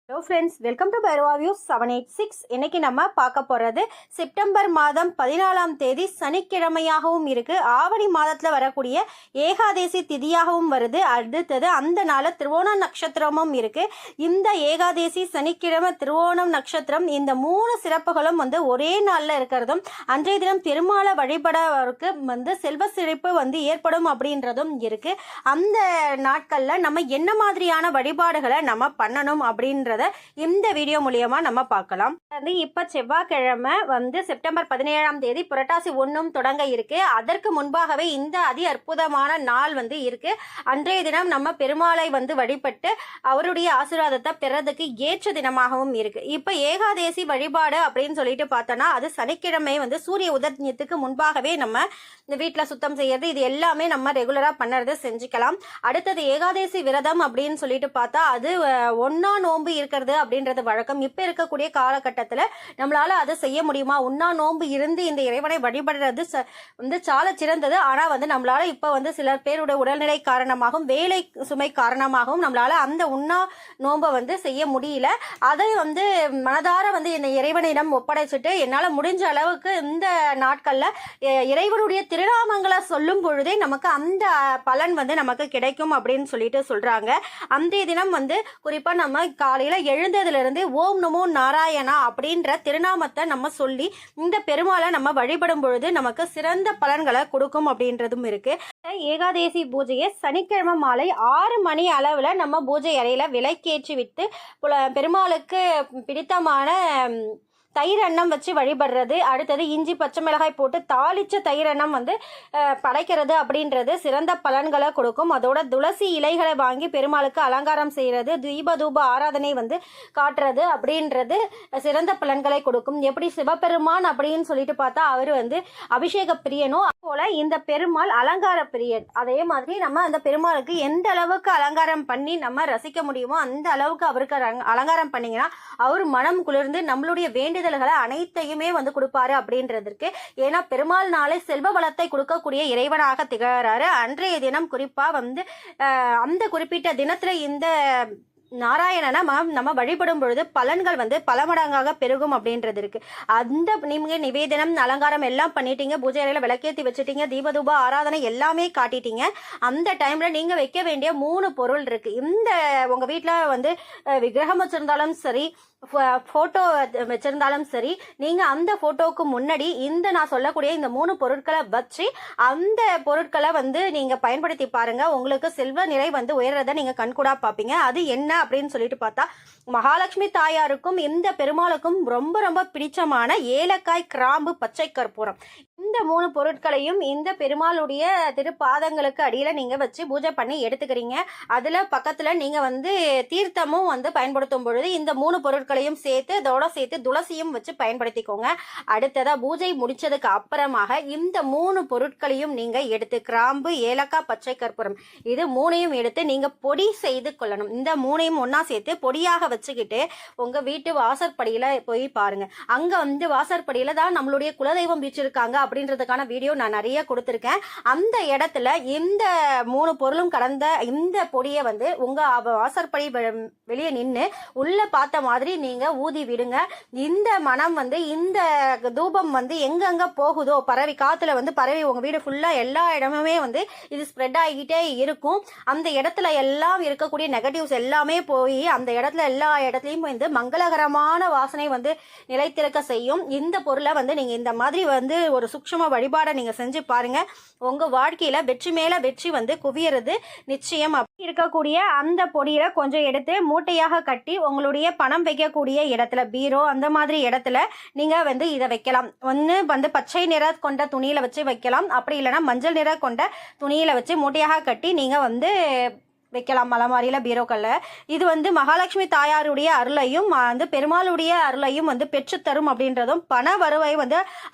Hello friends, welcome to Bhairava views 786. இன்னைக்கு நம்ம பார்க்க போகிறது செப்டம்பர் மாதம் 14ஆம் தேதி சனிக்கிழமையாகவும் இருக்குது. ஆவணி மாதத்தில் வரக்கூடிய ஏகாதேசி திதியாகவும் வருது. அடுத்தது அந்த நாளில் திருவோண நட்சத்திரமும் இருக்குது. இந்த ஏகாதேசி, சனிக்கிழமை, திருவோணம் நட்சத்திரம், இந்த 3 சிறப்புகளும் ஒரே நாளில் இருக்கிறதும், அன்றைய தினம் பெருமாளை வழிபடவருக்கு செல்வ செழிப்பு ஏற்படும் அப்படின்றதும் இருக்குது. அந்த நாட்களில் நம்ம என்ன மாதிரியான வழிபாடுகளை நம்ம பண்ணணும் அப்படின்ற இந்த வீடியோ மூலியமா நம்ம பார்க்கலாம். இப்ப செவ்வாய்க்கிழமை செப்டம்பர் 17ஆம் தேதி புரட்டாசி 1 தொடங்க இருக்கு. அதற்கு முன்பாகவே இந்த அதி அற்புதமான நாள் இருக்கு. அன்றைய தினம் நம்ம பெருமாளை வழிபட்டு அவருடைய ஆசீர்வாதத்தை பெறதுக்கு ஏற்ற தினமாகவும் இருக்கு. இப்ப ஏகாதேசி வழிபாடு அப்படின்னு சொல்லிட்டு பார்த்தோம்னா, அது சனிக்கிழமை சூரிய உதயத்துக்கு முன்பாகவே நம்ம இந்த வீட்டுல சுத்தம் செய்யறது, இது எல்லாமே நம்ம ரெகுலரா பண்ணறது செஞ்சுக்கலாம். அடுத்தது ஏகாதேசி விரதம் அப்படின்னு சொல்லிட்டு பார்த்தா, அது 1 நோன்பு இருக்கிறது அப்படின்றது வழக்கம். இப்ப இருக்கக்கூடிய காலகட்டத்துல நம்மளால அதை செய்ய முடியுமா? உண்ணா நோன்பு இருந்து இந்த இறைவனை வழிபடுறது சால சிறந்தது. ஆனா நம்மளால இப்ப சிலர் பேருடைய உடல்நிலை காரணமாகவும் வேலை சுமை காரணமாகவும் நம்மளால அந்த உண்ணா நோன்பை செய்ய முடியல. அதை மனதார இந்த இறைவனிடம் ஒப்படைச்சிட்டு, என்னால முடிஞ்ச அளவுக்கு இந்த நாட்கள்ல இறைவனுடைய திருநாமங்களை சொல்லும் பொழுதே நமக்கு அந்த பலன் நமக்கு கிடைக்கும் அப்படின்னு சொல்லிட்டு சொல்றாங்க. அந்த தினம் குறிப்பா நம்ம காலையில எழுந்ததிலிருந்து ஓம் நமோ நாராயணா அப்படின்ற திருநாமத்தை நம்ம சொல்லி இந்த பெருமாளை நம்ம வழிபடும் பொழுது நமக்கு சிறந்த பலன்களை கொடுக்கும் அப்படின்றதும் இருக்கு. ஏகாதேசி பூஜையை சனிக்கிழமை மாலை 6 மணி அளவுல நம்ம பூஜை அறையில விளக்கேற்றி விட்டு பெருமாளுக்கு பிடித்தமான தயிர் அன்னம் வச்சு வழிபடுறது, அடுத்தது இஞ்சி பச்சை மிளகாய் போட்டு தாளிச்ச தயிர் அன்னம் படைக்கிறது அப்படின்றது சிறந்த பலன்களை கொடுக்கும். அதோட துளசி இலைகளை வாங்கி பெருமாளுக்கு அலங்காரம் செய்யறது, தீபதூப ஆராதனை காட்டுறது அப்படின்றது சிறந்த பலன்களை கொடுக்கும். எப்படி சிவபெருமான் அப்படின்னு சொல்லிட்டு பார்த்தா அவர் அபிஷேக பிரியனும், போல இந்த பெருமாள் அலங்கார பிரியன். அதே மாதிரி நம்ம அந்த பெருமாளுக்கு எந்த அளவுக்கு அலங்காரம் பண்ணி நம்ம ரசிக்க முடியுமோ அந்த அளவுக்கு அவருக்கு அலங்காரம் பண்ணீங்கன்னா அவர் மனம் குளிர்ந்து நம்மளுடைய வேண்டுதல்களை அனைத்தையுமே கொடுப்பாரு அப்படின்றதுக்கு. ஏன்னா பெருமாள் நாளை செல்வ வளத்தை கொடுக்கக்கூடிய இறைவனாக திகழறாரு. அன்றைய தினம் குறிப்பா அந்த குறிப்பிட்ட தினத்துல இந்த நாராயணனை நம்ம வழிபடும் பொழுது பலன்கள் பல மடங்காக பெருகும் அப்படின்றது இருக்கு. அந்த நீங்க நிவேதனம் அலங்காரம் எல்லாம் பண்ணிட்டீங்க, பூஜை அறையில விளக்கேற்றி வச்சுட்டீங்க, தீபதூப ஆராதனை எல்லாமே காட்டிட்டீங்க. அந்த டைம்ல நீங்க வைக்க வேண்டிய 3 பொருள் இருக்கு. இந்த உங்க வீட்டுல விக்கிரகம் வச்சிருந்தாலும் சரி, போட்டோ வச்சிருந்தாலும் சரி, நீங்க அந்த போட்டோவுக்கு முன்னாடி நான் சொல்லக்கூடிய இந்த 3 பொருட்களை வச்சு அந்த பொருட்களை நீங்க பயன்படுத்தி பாருங்க. உங்களுக்கு செல்வ நிலை உயர்றதை நீங்க கண்கூடா பாப்பீங்க. அது என்ன அப்படின்னு சொல்லிட்டு பார்த்தா, மகாலட்சுமி தாயாருக்கும் இந்த பெருமாளுக்கும் ரொம்ப ரொம்ப பிடிச்சமான ஏலக்காய், கிராம்பு, பச்சை கற்பூரம், இந்த 3 பொருட்களையும் இந்த பெருமாளுடைய திருப்பாதங்களுக்கு அடியில நீங்க வச்சு பூஜை பண்ணி எடுத்துக்கிறீங்க. அதுல பக்கத்துல நீங்க தீர்த்தமும் பயன்படுத்தும் பொழுது இந்த 3 பொருட்களையும் சேர்த்து அதோட சேர்த்து துளசியும் வச்சு பயன்படுத்திக்கோங்க. அடுத்ததா பூஜை முடிச்சதுக்கு அப்புறமாக இந்த 3 பொருட்களையும் நீங்க எடுத்து, கிராம்பு, ஏலக்காய், பச்சை கற்பூரம், இது 3ஐயும் எடுத்து நீங்க பொடி செய்து கொள்ளணும். இந்த 3ஐயும் ஒன்னா சேர்த்து பொடியாக வச்சுக்கிட்டு உங்க வீட்டு வாசற்படியில போய் பாருங்க. அங்க வாசற்படியில தான் நம்மளுடைய குலதெய்வம் வீச்சிருக்காங்க அப்படின்றதுக்கான வீடியோ நான் நிறைய கொடுத்துருக்கேன். அந்த இடத்துல இந்த 3 பொருளும் கடந்த இந்த பொடியை உங்க வாசற்படி வெளியே நின்று உள்ள பார்த்த மாதிரி நீங்க ஊதி விடுங்க. இந்த மனம் இந்த தூபம் எங்கெங்க போகுதோ பரவி காத்துல பரவி உங்க வீடு ஃபுல்லா எல்லா இடமுமே இது ஸ்ப்ரெட் ஆகிக்கிட்டே இருக்கும். அந்த இடத்துல எல்லாம் இருக்கக்கூடிய நெகட்டிவ்ஸ் எல்லாமே போய் அந்த இடத்துல எல்லா இடத்துலயும் மங்களகரமான வாசனை நிலைத்திருக்க செய்யும். இந்த பொருளை நீங்க இந்த மாதிரி ஒரு சூக்ஷ்ம வழிபாடை நீங்க செஞ்சு பாருங்க. உங்க வாழ்க்கையில வெற்றி மேல வெற்றி குவியறது நிச்சயம். அப்படி இருக்கக்கூடிய அந்த பொடியில கொஞ்சம் எடுத்து மூட்டையாக கட்டி உங்களுடைய பணம் வைக்கக்கூடிய இடத்துல, பீரோ அந்த மாதிரி இடத்துல நீங்க இதை வைக்கலாம். ஒன்று பச்சை நிற கொண்ட துணியில வச்சு வைக்கலாம். அப்படி இல்லைன்னா மஞ்சள் நிற கொண்ட துணியில வச்சு மூட்டையாக கட்டி நீங்க வைக்கலாம் அலமாரியில, பீரோக்கல்ல. இது மகாலட்சுமி தாயாருடைய அருளையும் பெருமாளுடைய அருளையும் பெற்று தரும் அப்படின்றதும் பண வருவை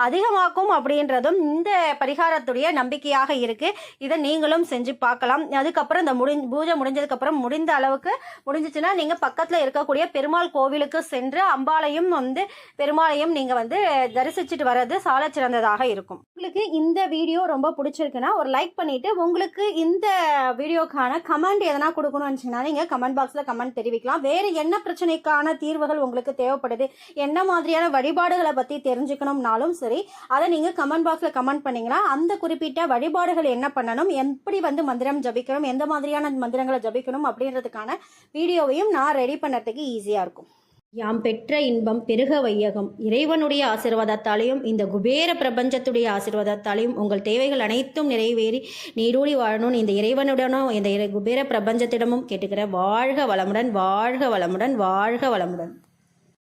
அதிகமாக்கும் அப்படின்றதும் இந்த பரிகாரத்துடைய நம்பிக்கையாக இருக்கு. இதை நீங்களும் செஞ்சு பார்க்கலாம். அதுக்கப்புறம் இந்த பூஜை முடிஞ்சதுக்கு அப்புறம் முடிந்த அளவுக்கு முடிஞ்சிச்சுன்னா நீங்க பக்கத்துல இருக்கக்கூடிய பெருமாள் கோவிலுக்கு சென்று அம்பாளையும் பெருமாளையும் நீங்க தரிசிச்சுட்டு வர்றது சால சிறந்ததாக இருக்கும். உங்களுக்கு இந்த வீடியோ ரொம்ப பிடிச்சிருக்குன்னா ஒரு லைக் பண்ணிட்டு உங்களுக்கு இந்த வீடியோக்கான கமெண்ட் கமெண்ட் எதனா கொடுக்கணும்னு நினச்சிங்கன்னா நீங்கள் கமெண்ட் பாக்ஸில் கமெண்ட் தெரிவிக்கலாம். வேறு என்ன பிரச்சனைக்கான தீர்வுகள் உங்களுக்கு தேவைப்படுது, என்ன மாதிரியான வழிபாடுகளை பற்றி தெரிஞ்சுக்கணும்னாலும் சரி, அதை நீங்கள் கமெண்ட் பாக்ஸில் கமெண்ட் பண்ணிங்கன்னா அந்த குறிப்பிட்ட வழிபாடுகள் என்ன பண்ணணும், எப்படி மந்திரம் ஜபிக்கணும், எந்த மாதிரியான மந்திரங்களை ஜபிக்கணும் அப்படின்றதுக்கான வீடியோவையும் நான் ரெடி பண்ணுறதுக்கு ஈஸியாக இருக்கும். யாம் பெற்ற இன்பம் பெருக வையகம். இறைவனுடைய ஆசீர்வாதத்தாலையும் இந்த குபேர பிரபஞ்சத்துடைய ஆசீர்வாதத்தாலையும் உங்கள் தேவைகள் அனைத்தும் நிறைவேறி நீடூழி வாழணும் இந்த இறைவனுடனும் இந்த குபேர பிரபஞ்சத்திடமும் கேட்டுக்கிற. வாழ்க வளமுடன், வாழ்க வளமுடன், வாழ்க வளமுடன்.